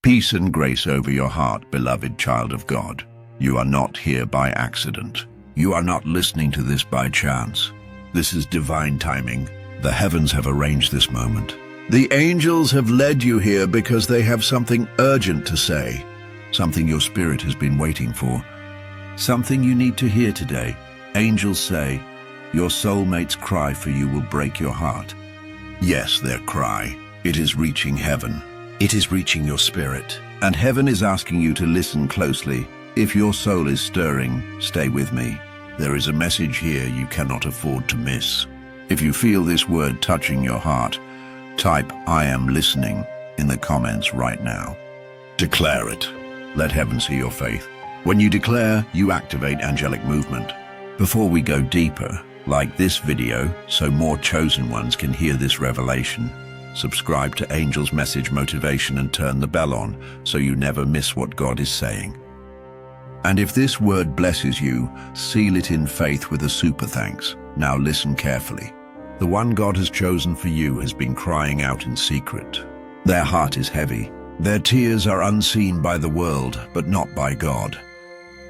Peace and grace over your heart, beloved child of God. You are not here by accident. You are not listening to this by chance. This is divine timing. The heavens have arranged this moment. The angels have led you here because they have something urgent to say, something your spirit has been waiting for, something you need to hear today. Angels say, your soulmate's cry for you will break your heart. Yes, their cry. It is reaching heaven. It is reaching your spirit. And heaven is asking you to listen closely. If your soul is stirring, stay with me. There is a message here you cannot afford to miss. If you feel this word touching your heart, type "I am listening" in the comments right now. Declare it. Let heaven see your faith. When you declare, you activate angelic movement. Before we go deeper, like this video so more chosen ones can hear this revelation. Subscribe to Angel's Message Motivation and turn the bell on so you never miss what God is saying. And if this word blesses you, seal it in faith with a super thanks. Now listen carefully. The one God has chosen for you has been crying out in secret. Their heart is heavy. Their tears are unseen by the world, but not by God.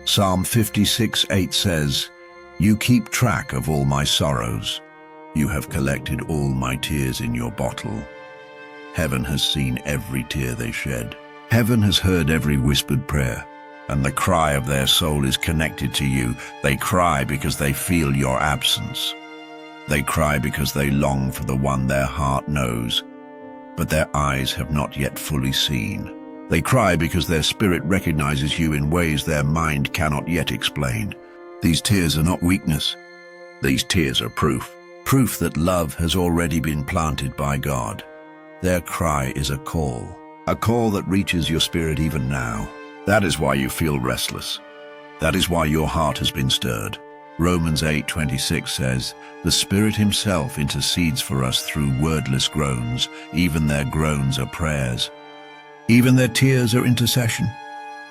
Psalm 56:8 says, "You keep track of all my sorrows. You have collected all my tears in your bottle." Heaven has seen every tear they shed. Heaven has heard every whispered prayer, and the cry of their soul is connected to you. They cry because they feel your absence. They cry because they long for the one their heart knows, but their eyes have not yet fully seen. They cry because their spirit recognizes you in ways their mind cannot yet explain. These tears are not weakness. These tears are proof. Proof that love has already been planted by God. Their cry is a call that reaches your spirit even now. That is why you feel restless. That is why your heart has been stirred. Romans 8:26 says, "The Spirit himself intercedes for us through wordless groans. Even their groans are prayers. Even their tears are intercession."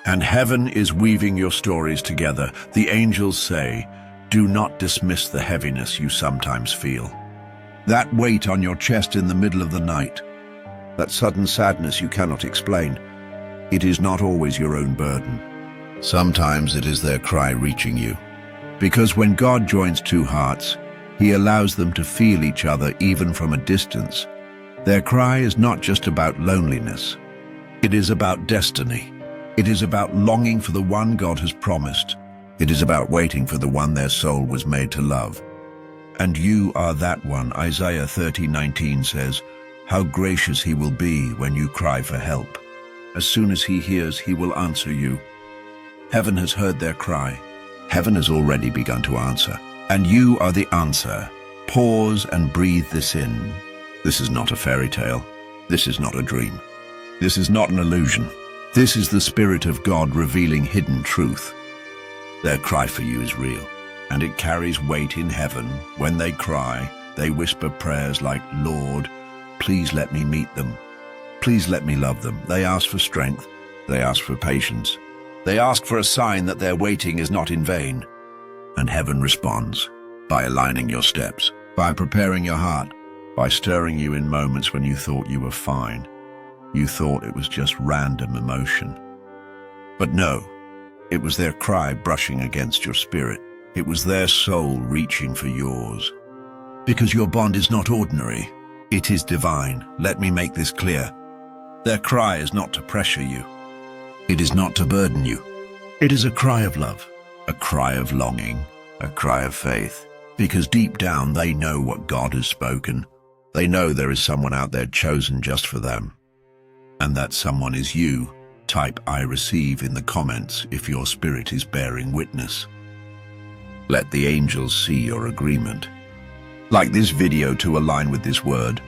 And heaven is weaving your stories together. The angels say, "Do not dismiss the heaviness you sometimes feel. That weight on your chest in the middle of the night. That sudden sadness you cannot explain. It is not always your own burden. Sometimes it is their cry reaching you. Because when God joins two hearts, he allows them to feel each other even from a distance. Their cry is not just about loneliness. It is about destiny. It is about longing for the one God has promised. It is about waiting for the one their soul was made to love. And you are that one. Isaiah 30:19 says, "How gracious he will be when you cry for help. As soon as he hears, he will answer you." Heaven has heard their cry. Heaven has already begun to answer. And you are the answer. Pause and breathe this in. This is not a fairy tale. This is not a dream. This is not an illusion. This is the Spirit of God revealing hidden truth. Their cry for you is real, and it carries weight in heaven. When they cry, they whisper prayers like, "Lord, please let me meet them. Please let me love them." They ask for strength. They ask for patience. They ask for a sign that their waiting is not in vain. And heaven responds by aligning your steps, by preparing your heart, by stirring you in moments when you thought you were fine. You thought it was just random emotion. But no, it was their cry brushing against your spirit. It was their soul reaching for yours. Because your bond is not ordinary. It is divine. Let me make this clear. Their cry is not to pressure you. It is not to burden you. It is a cry of love, a cry of longing, a cry of faith. Because deep down they know what God has spoken. They know there is someone out there chosen just for them. And that someone is you. Type "I receive" in the comments if your spirit is bearing witness. Let the angels see your agreement. Like this video to align with this word.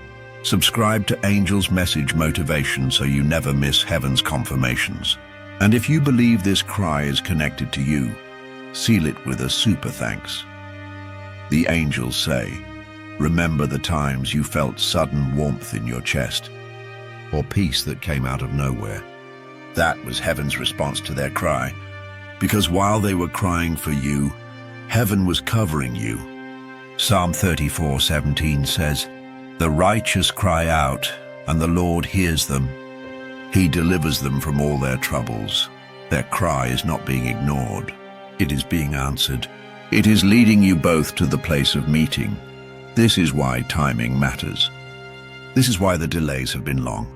Subscribe to Angel's Message Motivation so you never miss heaven's confirmations. And if you believe this cry is connected to you, seal it with a super thanks. The angels say, "Remember the times you felt sudden warmth in your chest, or peace that came out of nowhere." That was heaven's response to their cry. Because while they were crying for you, heaven was covering you. Psalm 34:17 says, "The righteous cry out, and the Lord hears them. He delivers them from all their troubles. Their cry is not being ignored. It is being answered. It is leading you both to the place of meeting. This is why timing matters. This is why the delays have been long.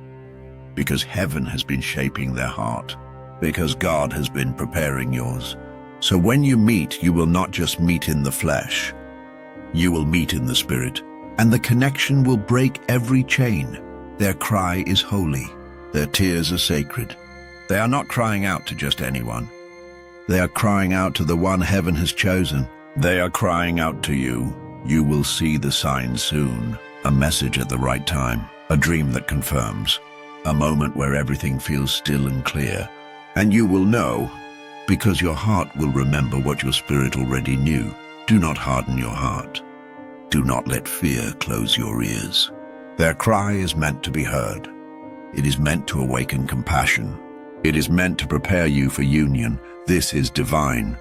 Because heaven has been shaping their heart. Because God has been preparing yours. So when you meet, you will not just meet in the flesh. You will meet in the spirit. And the connection will break every chain. Their cry is holy. Their tears are sacred. They are not crying out to just anyone. They are crying out to the one heaven has chosen. They are crying out to you. You will see the sign soon. A message at the right time. A dream that confirms. A moment where everything feels still and clear. And you will know, because your heart will remember what your spirit already knew. Do not harden your heart. Do not let fear close your ears. Their cry is meant to be heard. It is meant to awaken compassion. It is meant to prepare you for union. This is divine.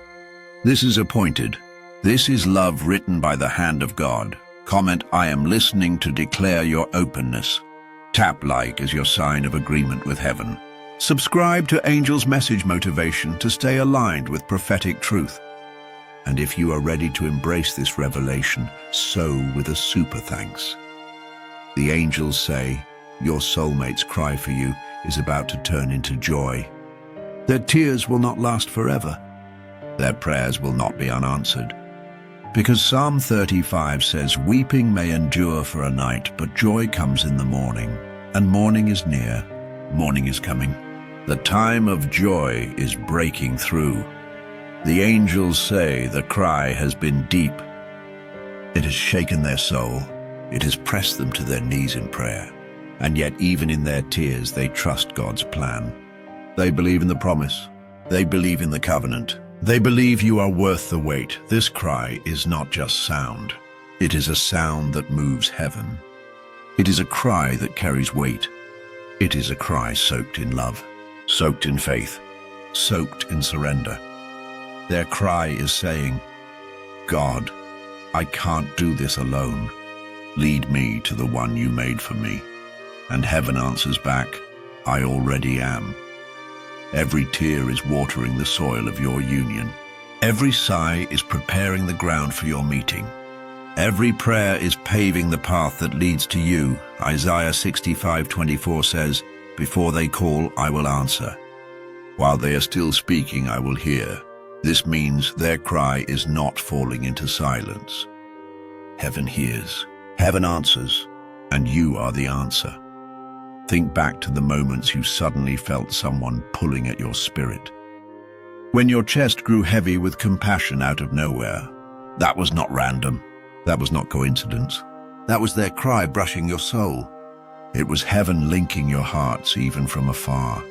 This is appointed. This is love written by the hand of God. Comment, I am listening to declare your openness. Tap like as your sign of agreement with heaven. Subscribe to Angel's Message Motivation to stay aligned with prophetic truth. And if you are ready to embrace this revelation, sow with a super thanks. The angels say, your soulmate's cry for you is about to turn into joy. Their tears will not last forever. Their prayers will not be unanswered. Because Psalm 35 says, weeping may endure for a night, but joy comes in the morning. And morning is near. Morning is coming. The time of joy is breaking through. The angels say the cry has been deep. It has shaken their soul. It has pressed them to their knees in prayer. And yet even in their tears, they trust God's plan. They believe in the promise. They believe in the covenant. They believe you are worth the wait. This cry is not just sound. It is a sound that moves heaven. It is a cry that carries weight. It is a cry soaked in love, soaked in faith, soaked in surrender. Their cry is saying, God, I can't do this alone. Lead me to the one you made for me. And heaven answers back, I already am. Every tear is watering the soil of your union. Every sigh is preparing the ground for your meeting. Every prayer is paving the path that leads to you. Isaiah 65:24 says, before they call, I will answer. While they are still speaking, I will hear. This means their cry is not falling into silence. Heaven hears, heaven answers, and you are the answer. Think back to the moments you suddenly felt someone pulling at your spirit. When your chest grew heavy with compassion out of nowhere. That was not random. That was not coincidence. That was their cry brushing your soul. It was heaven linking your hearts even from afar.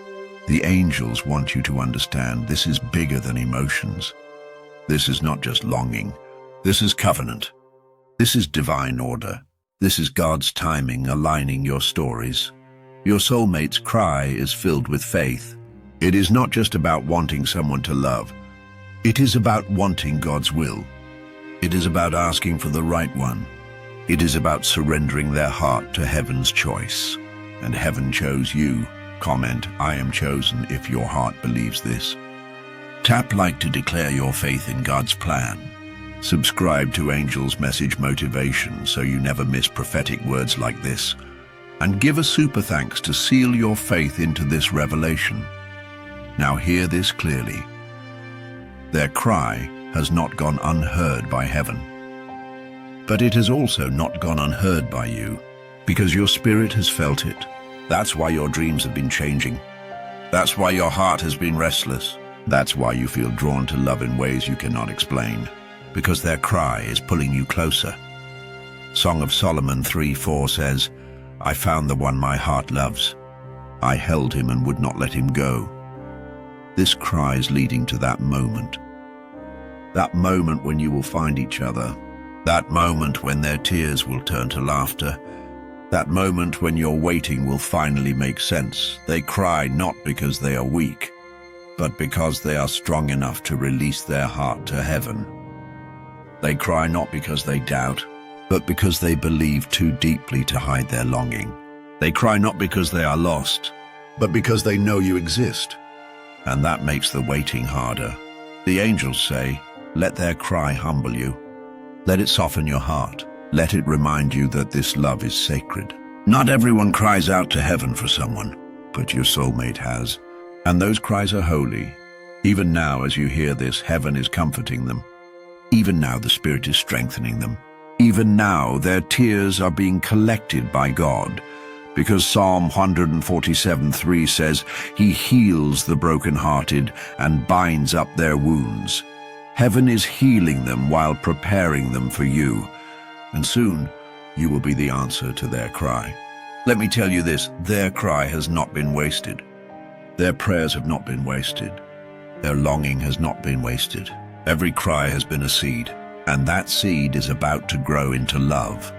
The angels want you to understand this is bigger than emotions. This is not just longing. This is covenant. This is divine order. This is God's timing aligning your stories. Your soulmate's cry is filled with faith. It is not just about wanting someone to love. It is about wanting God's will. It is about asking for the right one. It is about surrendering their heart to heaven's choice. And heaven chose you. Comment, I am chosen if your heart believes this. Tap like to declare your faith in God's plan. Subscribe to Angel's Message Motivation so you never miss prophetic words like this. And give a super thanks to seal your faith into this revelation. Now hear this clearly. Their cry has not gone unheard by heaven. But it has also not gone unheard by you, because your spirit has felt it. That's why your dreams have been changing. That's why your heart has been restless. That's why you feel drawn to love in ways you cannot explain, because their cry is pulling you closer. Song of Solomon 3:4 says, I found the one my heart loves. I held him and would not let him go. This cry is leading to that moment. That moment when you will find each other. That moment when their tears will turn to laughter. That moment when your waiting will finally make sense. They cry not because they are weak, but because they are strong enough to release their heart to heaven. They cry not because they doubt, but because they believe too deeply to hide their longing. They cry not because they are lost, but because they know you exist. And that makes the waiting harder. The angels say, let their cry humble you. Let it soften your heart. Let it remind you that this love is sacred. Not everyone cries out to heaven for someone, but your soulmate has. And those cries are holy. Even now, as you hear this, heaven is comforting them. Even now, the Spirit is strengthening them. Even now, their tears are being collected by God, because Psalm 147:3 says, He heals the brokenhearted and binds up their wounds. Heaven is healing them while preparing them for you, and soon you will be the answer to their cry. Let me tell you this, their cry has not been wasted. Their prayers have not been wasted. Their longing has not been wasted. Every cry has been a seed, and that seed is about to grow into love.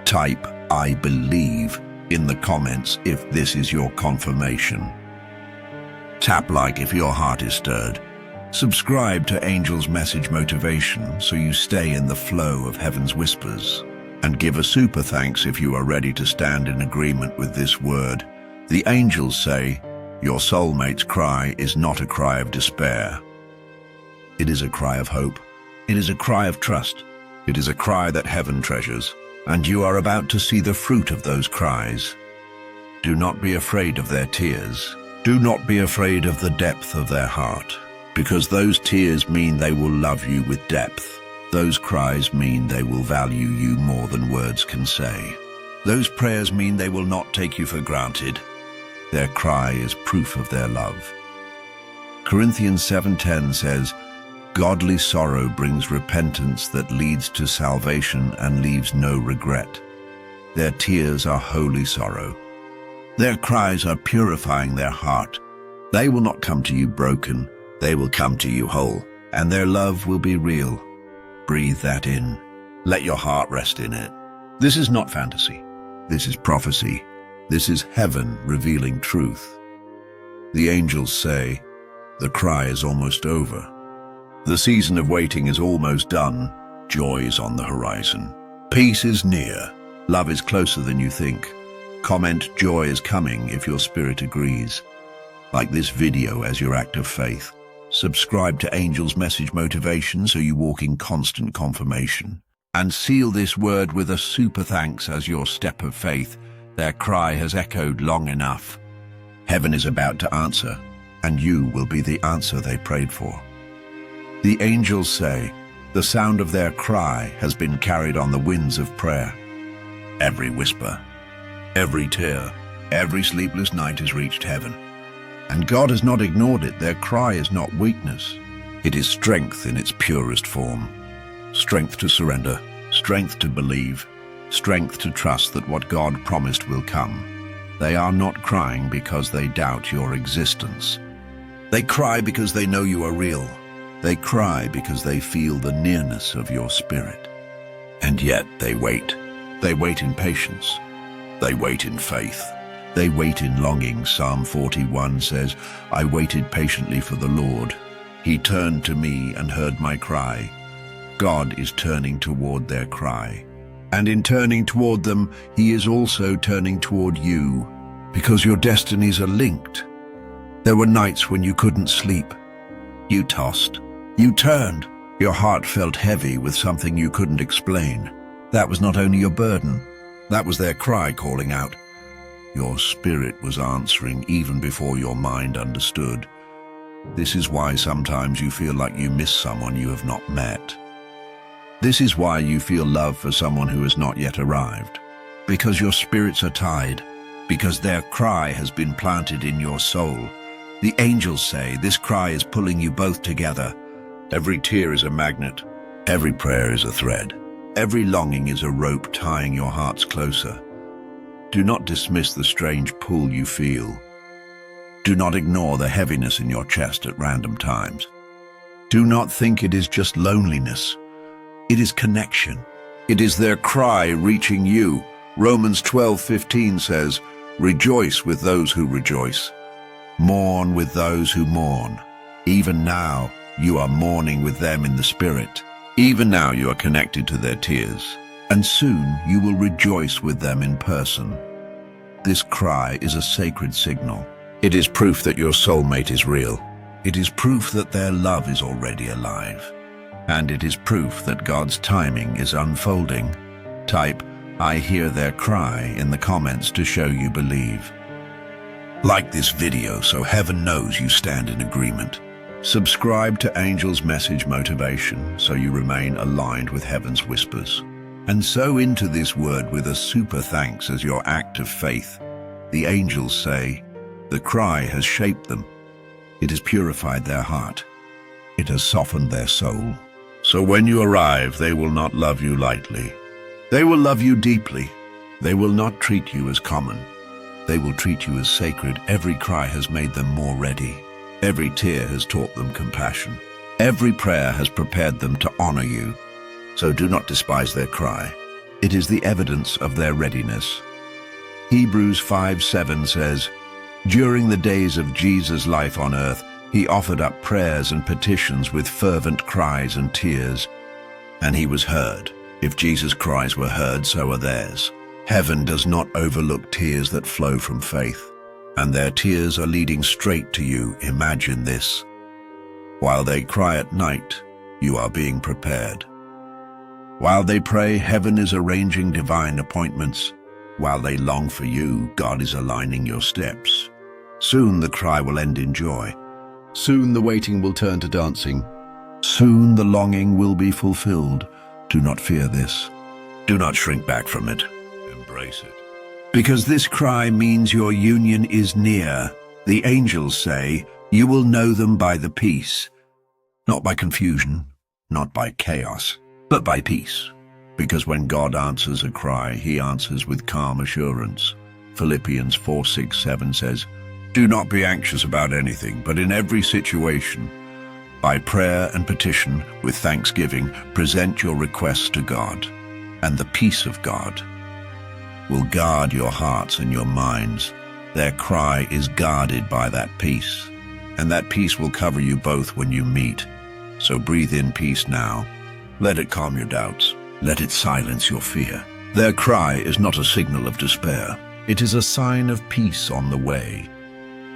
Type, I believe, in the comments if this is your confirmation. Tap like if your heart is stirred. Subscribe to Angel's Message Motivation so you stay in the flow of heaven's whispers. And give a super thanks if you are ready to stand in agreement with this word. The angels say, your soulmate's cry is not a cry of despair. It is a cry of hope. It is a cry of trust. It is a cry that heaven treasures. And you are about to see the fruit of those cries. Do not be afraid of their tears. Do not be afraid of the depth of their heart, because those tears mean they will love you with depth. Those cries mean they will value you more than words can say. Those prayers mean they will not take you for granted. Their cry is proof of their love. Corinthians 7:10 says, Godly sorrow brings repentance that leads to salvation and leaves no regret. Their tears are holy sorrow. Their cries are purifying their heart. They will not come to you broken. They will come to you whole, and their love will be real. Breathe that in. Let your heart rest in it. This is not fantasy. This is prophecy. This is heaven revealing truth. The angels say, the cry is almost over. The season of waiting is almost done. Joy is on the horizon. Peace is near. Love is closer than you think. Comment, joy is coming if your spirit agrees. Like this video as your act of faith. Subscribe to Angel's Message Motivation so you walk in constant confirmation. And seal this word with a super thanks as your step of faith. Their cry has echoed long enough. Heaven is about to answer, and you will be the answer they prayed for. The angels say, the sound of their cry has been carried on the winds of prayer. Every whisper, every tear, every sleepless night has reached heaven. And God has not ignored it. Their cry is not weakness. It is strength in its purest form. Strength to surrender, strength to believe, strength to trust that what God promised will come. They are not crying because they doubt your existence. They cry because they know you are real. They cry because they feel the nearness of your spirit. And yet they wait. They wait in patience. They wait in faith. They wait in longing. Psalm 41 says, I waited patiently for the Lord. He turned to me and heard my cry. God is turning toward their cry. And in turning toward them, He is also turning toward you, because your destinies are linked. There were nights when you couldn't sleep. You tossed. You turned. Your heart felt heavy with something you couldn't explain. That was not only your burden. That was their cry calling out. Your spirit was answering even before your mind understood. This is why sometimes you feel like you miss someone you have not met. This is why you feel love for someone who has not yet arrived. Because your spirits are tied. Because their cry has been planted in your soul. The angels say this cry is pulling you both together. Every tear is a magnet. Every prayer is a thread. Every longing is a rope tying your hearts closer. Do not dismiss the strange pull you feel. Do not ignore the heaviness in your chest at random times. Do not think it is just loneliness. It is connection. It is their cry reaching you. Romans 12:15 says, rejoice with those who rejoice. Mourn with those who mourn. Even now, you are mourning with them in the spirit. Even now you are connected to their tears. And soon you will rejoice with them in person. This cry is a sacred signal. It is proof that your soulmate is real. It is proof that their love is already alive. And it is proof that God's timing is unfolding. Type, "I hear their cry" in the comments to show you believe. Like this video so heaven knows you stand in agreement. Subscribe to Angel's Message Motivation so you remain aligned with heaven's whispers. And sow into this word with a super thanks as your act of faith. The angels say, the cry has shaped them. It has purified their heart. It has softened their soul. So when you arrive, they will not love you lightly. They will love you deeply. They will not treat you as common. They will treat you as sacred. Every cry has made them more ready. Every tear has taught them compassion. Every prayer has prepared them to honor you. So do not despise their cry. It is the evidence of their readiness. Hebrews 5:7 says, during the days of Jesus' life on earth, he offered up prayers and petitions with fervent cries and tears, and he was heard. If Jesus' cries were heard, so are theirs. Heaven does not overlook tears that flow from faith, and their tears are leading straight to you. Imagine this. While they cry at night, you are being prepared. While they pray, heaven is arranging divine appointments. While they long for you, God is aligning your steps. Soon the cry will end in joy. Soon the waiting will turn to dancing. Soon the longing will be fulfilled. Do not fear this. Do not shrink back from it. Embrace it. Because this cry means your union is near. The angels say, you will know them by the peace. Not by confusion, not by chaos, but by peace. Because when God answers a cry, he answers with calm assurance. Philippians 4:6-7 says, do not be anxious about anything, but in every situation, by prayer and petition, with thanksgiving, present your requests to God, and the peace of God will guard your hearts and your minds. Their cry is guarded by that peace, and that peace will cover you both when you meet. So breathe in peace now. Let it calm your doubts. Let it silence your fear. Their cry is not a signal of despair. It is a sign of peace on the way.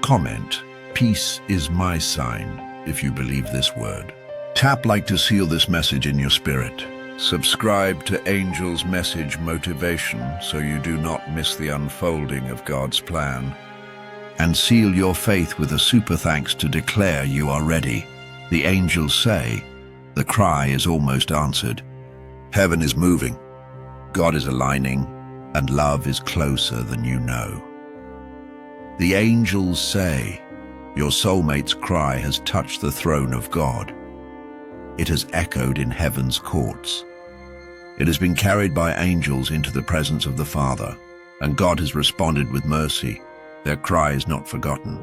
Comment, peace is my sign, if you believe this word. Tap like to seal this message in your spirit. Subscribe to Angel's Message Motivation so you do not miss the unfolding of God's plan. And seal your faith with a super thanks to declare you are ready. The angels say, the cry is almost answered. Heaven is moving, God is aligning, and love is closer than you know. The angels say, your soulmate's cry has touched the throne of God. It has echoed in heaven's courts. It has been carried by angels into the presence of the Father, and God has responded with mercy. Their cry is not forgotten.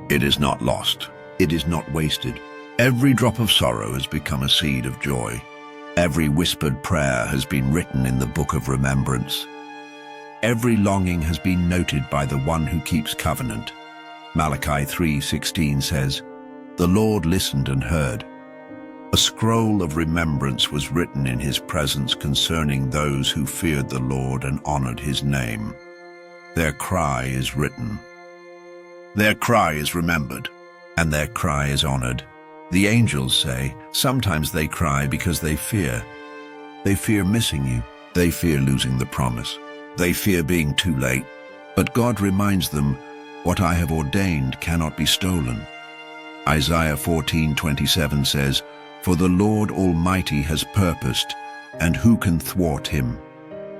It is not lost. It is not wasted. Every drop of sorrow has become a seed of joy. Every whispered prayer has been written in the book of remembrance. Every longing has been noted by the one who keeps covenant. Malachi 3:16 says, the Lord listened and heard. A scroll of remembrance was written in his presence concerning those who feared the Lord and honored his name. Their cry is written. Their cry is remembered, and their cry is honored. The angels say, sometimes they cry because they fear. They fear missing you. They fear losing the promise. They fear being too late. But God reminds them, what I have ordained cannot be stolen. Isaiah 14:27 says, for the Lord Almighty has purposed, and who can thwart him?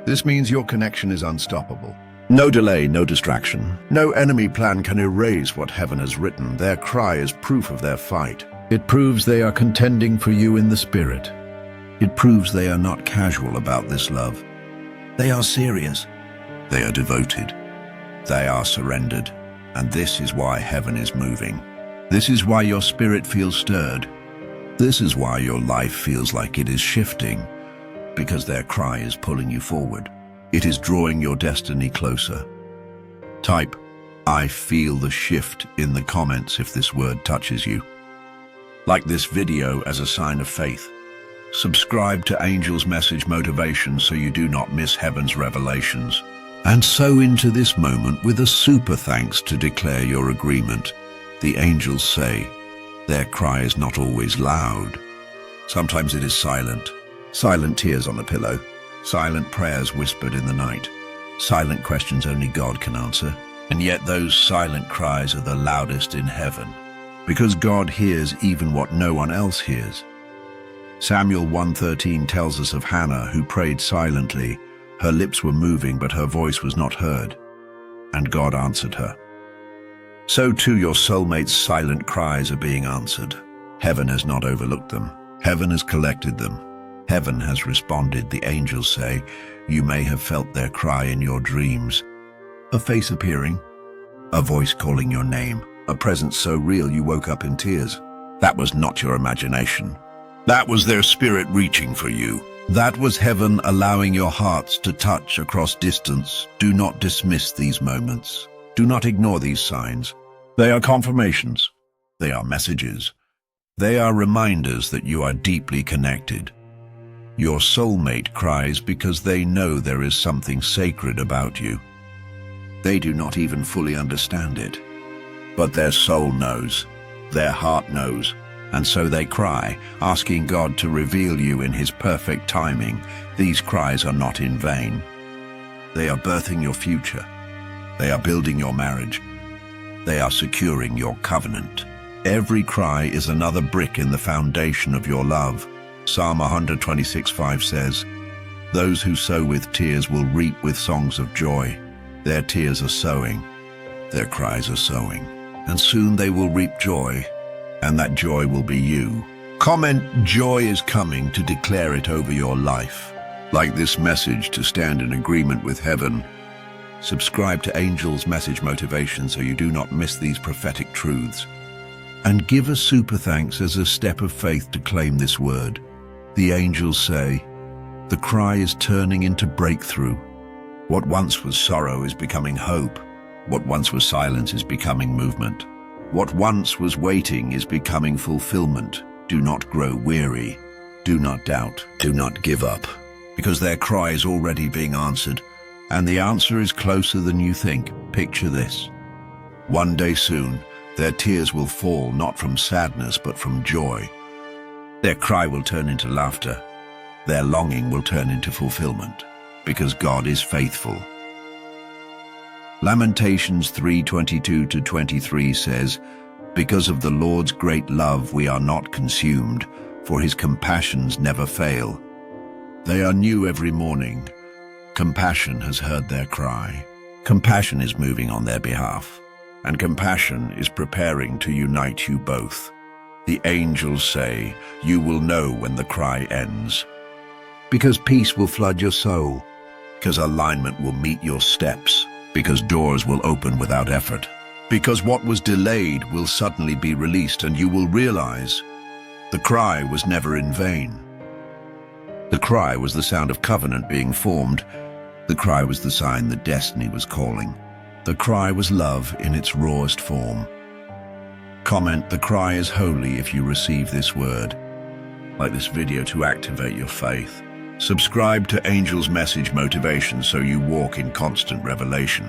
This means your connection is unstoppable. No delay, no distraction. No enemy plan can erase what heaven has written. Their cry is proof of their fight. It proves they are contending for you in the spirit. It proves they are not casual about this love. They are serious. They are devoted. They are surrendered. And this is why heaven is moving. This is why your spirit feels stirred. This is why your life feels like it is shifting, because their cry is pulling you forward. It is drawing your destiny closer. Type, I feel the shift in the comments if this word touches you. Like this video as a sign of faith. Subscribe to Angel's Message Motivation so you do not miss heaven's revelations. And so into this moment with a super thanks to declare your agreement. The angels say, their cry is not always loud. Sometimes it is silent. Silent tears on a pillow. Silent prayers whispered in the night. Silent questions only God can answer. And yet those silent cries are the loudest in heaven, because God hears even what no one else hears. Samuel 1:13 tells us of Hannah, who prayed silently. Her lips were moving, but her voice was not heard. And God answered her. So too your soulmate's silent cries are being answered. Heaven has not overlooked them. Heaven has collected them. Heaven has responded. The angels say, you may have felt their cry in your dreams. A face appearing, a voice calling your name, a presence so real you woke up in tears. That was not your imagination. That was their spirit reaching for you. That was heaven allowing your hearts to touch across distance. Do not dismiss these moments. Do not ignore these signs. They are confirmations. They are messages. They are reminders that you are deeply connected. Your soulmate cries because they know there is something sacred about you. They do not even fully understand it, but their soul knows, their heart knows, and so they cry, asking God to reveal you in His perfect timing. These cries are not in vain. They are birthing your future. They are building your marriage. They are securing your covenant. Every cry is another brick in the foundation of your love. Psalm 126:5 says, those who sow with tears will reap with songs of joy. Their tears are sowing, their cries are sowing, and soon they will reap joy, and that joy will be you. Comment, joy is coming, to declare it over your life. Like this message to stand in agreement with heaven. Subscribe to Angel's Message Motivation so you do not miss these prophetic truths. And give a super thanks as a step of faith to claim this word. The angels say, the cry is turning into breakthrough. What once was sorrow is becoming hope. What once was silence is becoming movement. What once was waiting is becoming fulfillment. Do not grow weary. Do not doubt. Do not give up. Because their cry is already being answered. And the answer is closer than you think. Picture this. One day soon, their tears will fall not from sadness but from joy. Their cry will turn into laughter. Their longing will turn into fulfillment. Because God is faithful. Lamentations 3:22-23 says, because of the Lord's great love we are not consumed, for His compassions never fail. They are new every morning. Compassion has heard their cry. Compassion is moving on their behalf. And compassion is preparing to unite you both. The angels say, you will know when the cry ends. Because peace will flood your soul. Because alignment will meet your steps. Because doors will open without effort. Because what was delayed will suddenly be released, and you will realize the cry was never in vain. The cry was the sound of covenant being formed. The cry was the sign that destiny was calling. The cry was love in its rawest form. Comment, the cry is holy if you receive this word. Like this video to activate your faith. Subscribe to Angel's Message Motivation so you walk in constant revelation.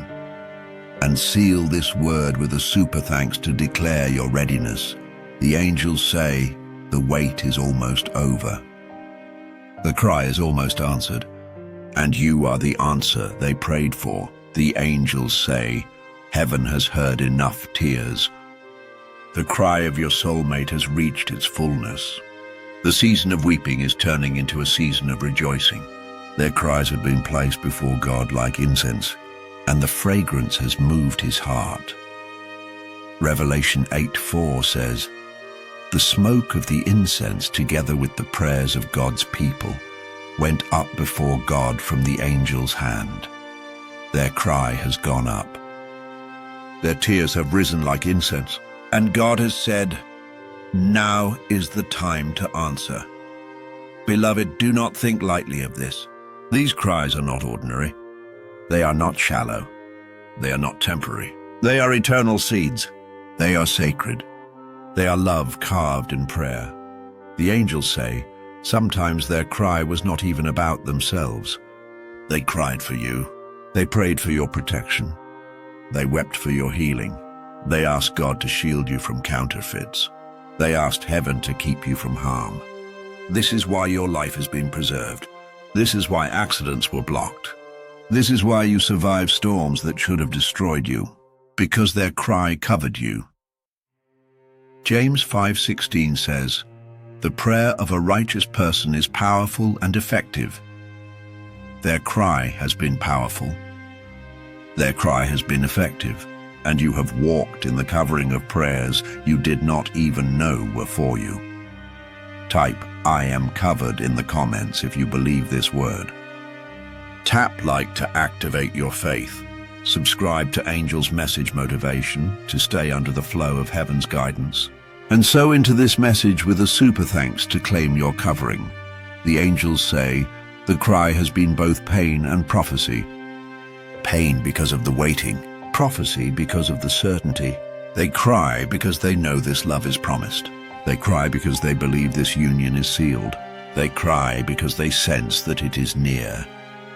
And seal this word with a super thanks to declare your readiness. The angels say, the wait is almost over. The cry is almost answered, and you are the answer they prayed for. The angels say, heaven has heard enough tears. The cry of your soulmate has reached its fullness. The season of weeping is turning into a season of rejoicing. Their cries have been placed before God like incense, and the fragrance has moved His heart. Revelation 8:4 says, the smoke of the incense together with the prayers of God's people went up before God from the angel's hand. Their cry has gone up. Their tears have risen like incense, and God has said, now is the time to answer. Beloved, do not think lightly of this. These cries are not ordinary. They are not shallow. They are not temporary. They are eternal seeds. They are sacred. They are love carved in prayer. The angels say, sometimes their cry was not even about themselves. They cried for you. They prayed for your protection. They wept for your healing. They asked God to shield you from counterfeits. They asked heaven to keep you from harm. This is why your life has been preserved. This is why accidents were blocked. This is why you survived storms that should have destroyed you, because their cry covered you. James 5:16 says, "The prayer of a righteous person is powerful and effective." Their cry has been powerful. Their cry has been effective, and you have walked in the covering of prayers you did not even know were for you. Type, "I am covered" in the comments if you believe this word. Tap like to activate your faith. Subscribe to Angel's Message Motivation to stay under the flow of heaven's guidance. And sow into this message with a super thanks to claim your covering. The angels say, the cry has been both pain and prophecy. Pain because of the waiting, prophecy because of the certainty. They cry because they know this love is promised. They cry because they believe this union is sealed. They cry because they sense that it is near.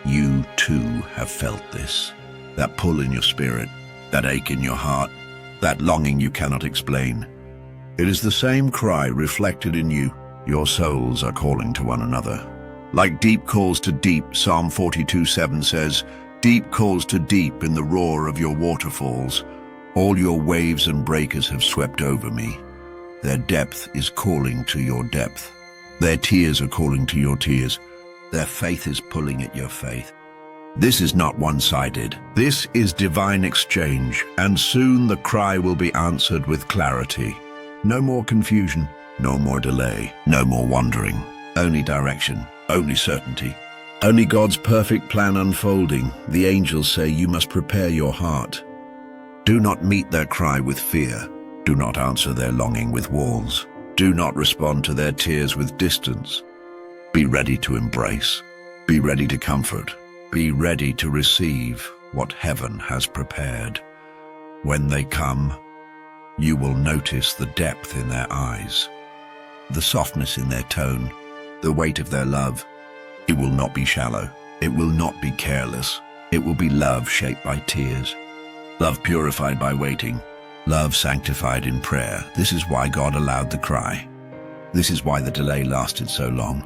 You too have felt this. That pull in your spirit, that ache in your heart, that longing you cannot explain. It is the same cry reflected in you. Your souls are calling to one another. Like deep calls to deep, Psalm 42:7 says, "Deep calls to deep in the roar of your waterfalls. All your waves and breakers have swept over me." Their depth is calling to your depth. Their tears are calling to your tears. Their faith is pulling at your faith. This is not one-sided. This is divine exchange, and soon the cry will be answered with clarity. No more confusion, no more delay, no more wandering. Only direction, only certainty. Only God's perfect plan unfolding. The angels say you must prepare your heart. Do not meet their cry with fear. Do not answer their longing with walls. Do not respond to their tears with distance. Be ready to embrace. Be ready to comfort. Be ready to receive what heaven has prepared. When they come, you will notice the depth in their eyes, the softness in their tone, the weight of their love. It will not be shallow. It will not be careless. It will be love shaped by tears, love purified by waiting, love sanctified in prayer. This is why God allowed the cry. This is why the delay lasted so long.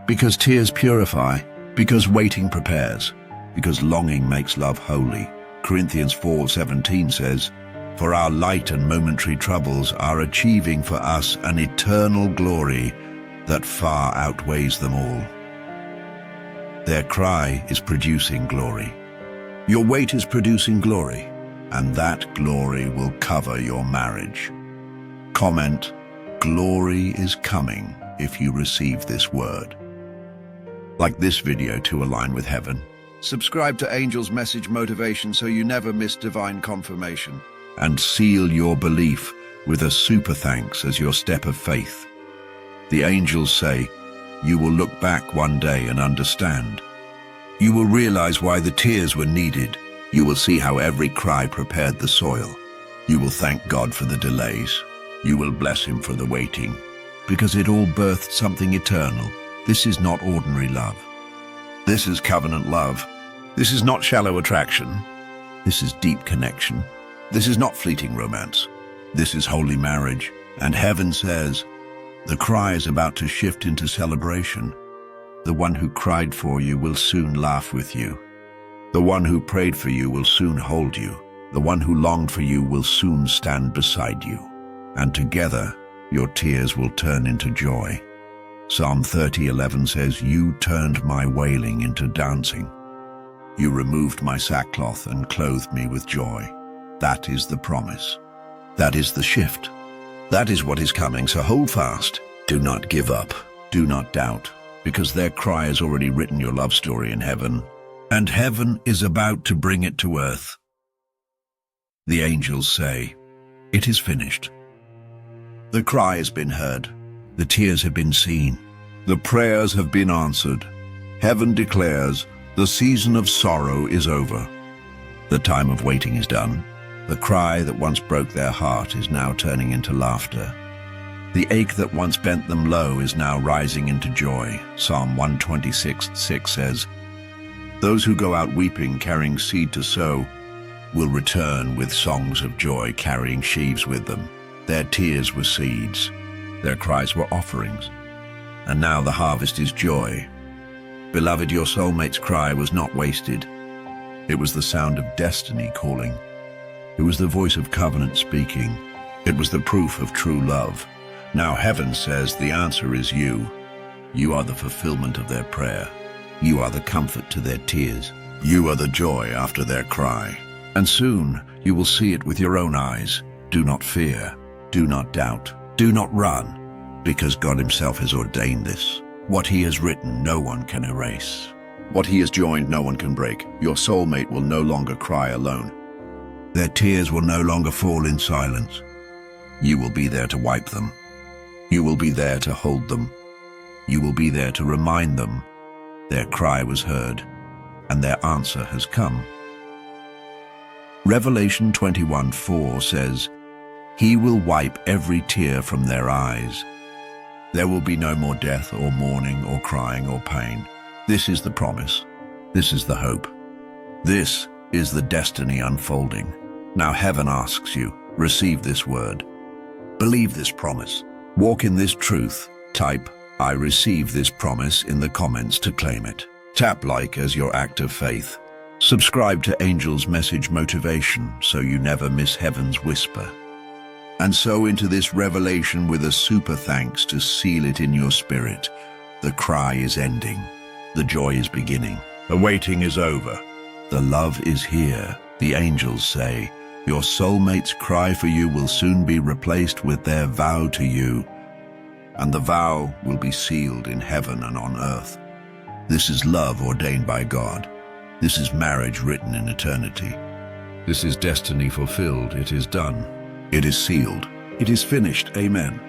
Because tears purify, because waiting prepares, because longing makes love holy. Corinthians 4:17 says, "For our light and momentary troubles are achieving for us an eternal glory that far outweighs them all." Their cry is producing glory. Your wait is producing glory, and that glory will cover your marriage. Comment, "Glory is coming," if you receive this word. Like this video to align with heaven. Subscribe to Angel's Message Motivation so you never miss divine confirmation. And seal your belief with a super thanks as your step of faith. The angels say, you will look back one day and understand. You will realize why the tears were needed. You will see how every cry prepared the soil. You will thank God for the delays. You will bless him for the waiting, because it all birthed something eternal. This is not ordinary love. This is covenant love. This is not shallow attraction. This is deep connection. This is not fleeting romance. This is holy marriage. And heaven says, the cry is about to shift into celebration. The one who cried for you will soon laugh with you. The one who prayed for you will soon hold you. The one who longed for you will soon stand beside you. And together, your tears will turn into joy. Psalm 30:11 says, you turned my wailing into dancing. You removed my sackcloth and clothed me with joy. That is the promise. That is the shift. That is what is coming, so hold fast. Do not give up. Do not doubt, because their cry has already written your love story in heaven, and heaven is about to bring it to earth. The angels say, it is finished. The cry has been heard. The tears have been seen. The prayers have been answered. Heaven declares, the season of sorrow is over. The time of waiting is done. The cry that once broke their heart is now turning into laughter. The ache that once bent them low is now rising into joy. Psalm 126:6 says, Those who go out weeping, carrying seed to sow, will return with songs of joy, carrying sheaves with them. Their tears were seeds, their cries were offerings, and now the harvest is joy. Beloved, your soulmate's cry was not wasted. It was the sound of destiny calling. It was the voice of covenant speaking. It was the proof of true love. Now heaven says the answer is you. You are the fulfillment of their prayer. You are the comfort to their tears. You are the joy after their cry. And soon you will see it with your own eyes. Do not fear. Do not doubt. Do not run, because God himself has ordained this. What he has written, no one can erase. What he has joined, no one can break. Your soulmate will no longer cry alone. Their tears will no longer fall in silence. You will be there to wipe them. You will be there to hold them. You will be there to remind them their cry was heard and their answer has come. Revelation 21:4 says, "He will wipe every tear from their eyes. There will be no more death or mourning or crying or pain." This is the promise. This is the hope. This is the destiny unfolding. Now heaven asks you, receive this word. Believe this promise. Walk in this truth. Type, "I receive this promise" in the comments to claim it. Tap like as your act of faith. Subscribe to Angel's Message Motivation so you never miss heaven's whisper. And so into this revelation with a super thanks to seal it in your spirit. The cry is ending. The joy is beginning. The waiting is over. The love is here. The angels say, your soulmate's cry for you will soon be replaced with their vow to you, and the vow will be sealed in heaven and on earth. This is love ordained by God. This is marriage written in eternity. This is destiny fulfilled. It is done. It is sealed. It is finished. Amen.